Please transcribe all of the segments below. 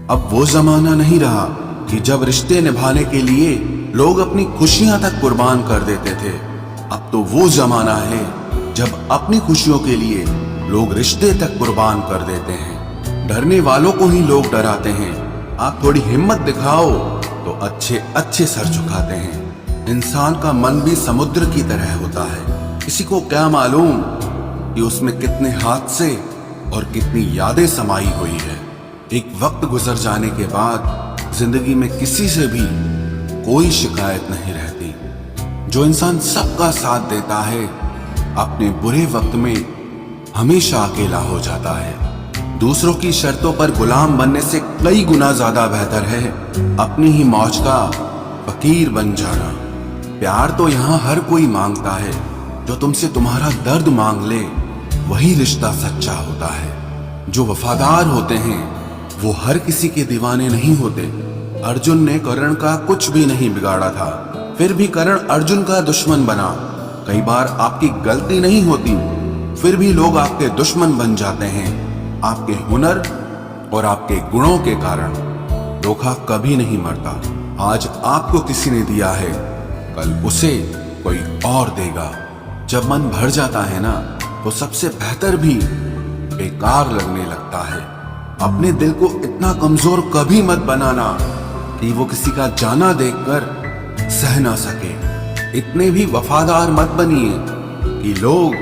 अब वो जमाना नहीं रहा कि जब रिश्ते निभाने के लिए लोग अपनी खुशियां तक कुर्बान कर देते थे। अब तो वो जमाना है जब अपनी खुशियों के लिए लोग रिश्ते तक कुर्बान कर देते हैं। डरने वालों को ही लोग डराते हैं। आप थोड़ी हिम्मत दिखाओ तो अच्छे अच्छे सर झुकाते हैं। इंसान का मन भी समुद्र की तरह होता है। किसी को क्या मालूम कि उसमें कितने हादसे और कितनी यादें समाई हुई है। एक वक्त गुजर जाने के बाद जिंदगी में किसी से भी कोई शिकायत नहीं रहती। जो इंसान सबका साथ देता है अपने बुरे वक्त में हमेशा अकेला हो जाता है। दूसरों की शर्तों पर गुलाम बनने से कई गुना ज्यादा बेहतर है अपनी ही मौज का फकीर बन जाना। प्यार तो यहाँ हर कोई मांगता है। जो तुमसे तुम्हारा दर्द मांग ले वही रिश्ता सच्चा होता है। जो वफादार होते हैं वो हर किसी के दीवाने नहीं होते। अर्जुन ने कर्ण का कुछ भी नहीं बिगाड़ा था, फिर भी कर्ण अर्जुन का दुश्मन बना। कई बार आपकी गलती नहीं होती फिर भी लोग आपके दुश्मन बन जाते हैं, आपके हुनर और आपके गुणों के कारण। धोखा कभी नहीं मरता। आज आपको किसी ने दिया है कल उसे कोई और देगा। जब मन भर जाता है ना तो सबसे बेहतर भी बेकार लगने लगता है। अपने दिल को इतना कमजोर कभी मत बनाना कि वो किसी का जाना देखकर सह ना सके। इतने भी वफादार मत बनिए कि लोग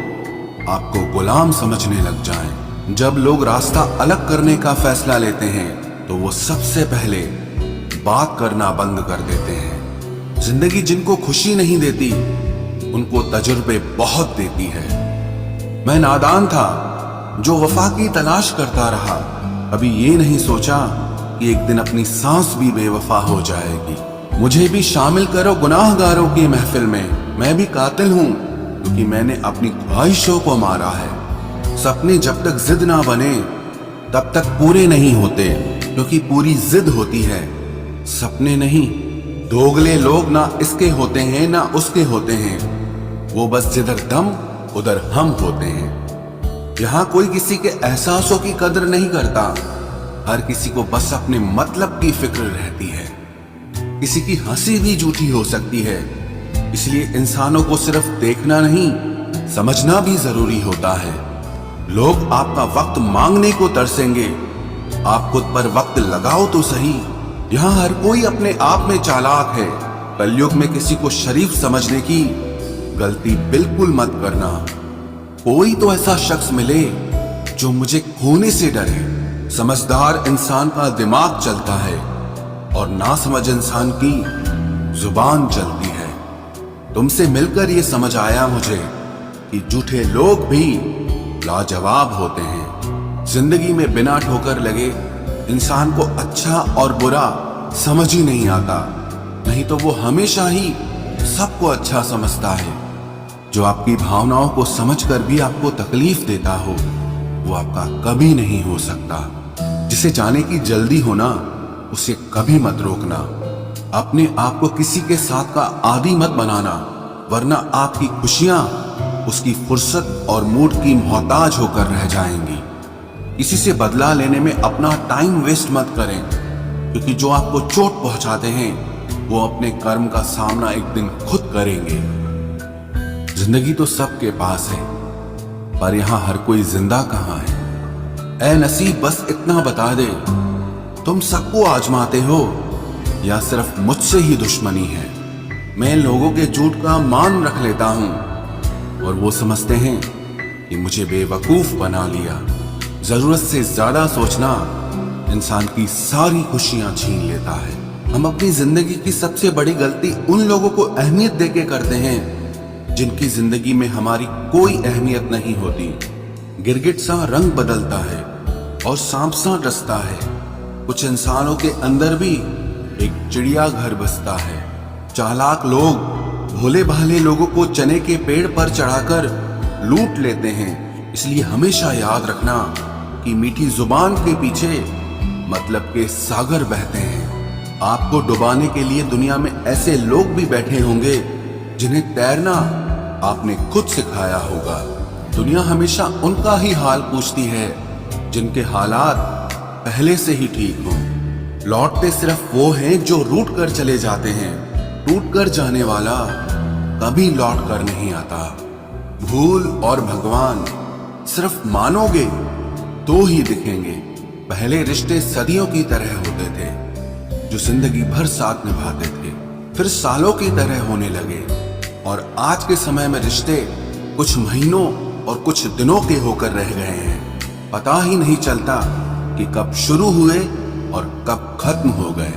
आपको गुलाम समझने लग जाएं। जब लोग रास्ता अलग करने का फैसला लेते हैं तो वो सबसे पहले बात करना बंद कर देते हैं। जिंदगी जिनको खुशी नहीं देती उनको तजुर्बे बहुत देती है। मैं नादान था जो वफा की तलाश करता रहा। अभी ये नहीं सोचा कि एक दिन अपनी सांस भी बेवफा हो जाएगी। मुझे भी शामिल करो गुनाहगारों की महफिल में। मैं भी कातिल हूँ क्योंकि मैंने अपनी ख्वाहिशों को मारा है। सपने जब तक जिद ना बने तब तक पूरे नहीं होते, क्योंकि पूरी जिद होती है, सपने नहीं। दोगले लोग ना इसके होते हैं ना उसके होते हैं, वो बस जिधर दम उधर हम होते हैं। यहाँ कोई किसी के एहसासों की कदर नहीं करता। हर किसी को बस अपने मतलब की फिक्र रहती है। किसी की हंसी भी झूठी हो सकती है, इसलिए इंसानों को सिर्फ देखना नहीं समझना भी जरूरी होता है। लोग आपका वक्त मांगने को तरसेंगे, आप खुद पर वक्त लगाओ तो सही। यहाँ हर कोई अपने आप में चालाक है। कलयुग में किसी को शरीफ समझने की गलती बिल्कुल मत करना। कोई तो ऐसा शख्स मिले जो मुझे खोने से डरे। समझदार इंसान का दिमाग चलता है और नासमझ इंसान की जुबान चलती है। तुमसे मिलकर ये समझ आया मुझे कि झूठे लोग भी लाजवाब होते हैं। जिंदगी में बिना ठोकर लगे इंसान को अच्छा और बुरा समझ ही नहीं आता, नहीं तो वो हमेशा ही सबको अच्छा समझता है। जो आपकी भावनाओं को समझकर भी आपको तकलीफ देता हो वो आपका कभी नहीं हो सकता। जिसे जाने की जल्दी हो ना उसे कभी मत रोकना। अपने आप को किसी के साथ का आदी मत बनाना, वरना आपकी खुशियां उसकी फुर्सत और मूड की मोहताज होकर रह जाएंगी। किसी से बदला लेने में अपना टाइम वेस्ट मत करें, क्योंकि जो आपको चोट पहुंचाते हैं वो अपने कर्म का सामना एक दिन खुद करेंगे। जिंदगी तो सबके पास है, पर यहाँ हर कोई जिंदा कहाँ है। ऐ नसीब बस इतना बता दे, तुम सबको आजमाते हो या सिर्फ मुझसे ही दुश्मनी है। मैं लोगों के झूठ का मान रख लेता हूँ और वो समझते हैं कि मुझे बेवकूफ बना लिया। जरूरत से ज्यादा सोचना इंसान की सारी खुशियां छीन लेता है। हम अपनी जिंदगी की सबसे बड़ी गलती उन लोगों को अहमियत देके करते हैं जिनकी जिंदगी में हमारी कोई अहमियत नहीं होती। गिरगिट सा रंग बदलता है और सांप सा डसता है। कुछ इंसानों के अंदर भी एक चिड़िया घर बसता है। चालाक लोग भोले भाले लोगों को चने के पेड़ पर चढ़ाकर लूट लेते हैं। इसलिए हमेशा याद रखना कि मीठी जुबान के पीछे मतलब के सागर बहते हैं। आपको डुबाने के लिए दुनिया में ऐसे लोग भी बैठे होंगे जिन्हें तैरना आपने खुद सिखाया होगा। दुनिया हमेशा उनका ही हाल पूछती है जिनके हालात पहले से ही ठीक हों। लौटते सिर्फ वो हैं जो रूठ कर चले जाते हैं। टूट कर जाने वाला कभी लौट कर नहीं आता। भूल और भगवान सिर्फ मानोगे तो ही दिखेंगे। पहले रिश्ते सदियों की तरह होते थे, जो जिंदगी भर साथ निभाते थे, फिर सालों की तरह होने लगे। और आज के समय में रिश्ते कुछ महीनों और कुछ दिनों के होकर रह गए हैं। पता ही नहीं चलता कि कब शुरू हुए और कब खत्म हो गए।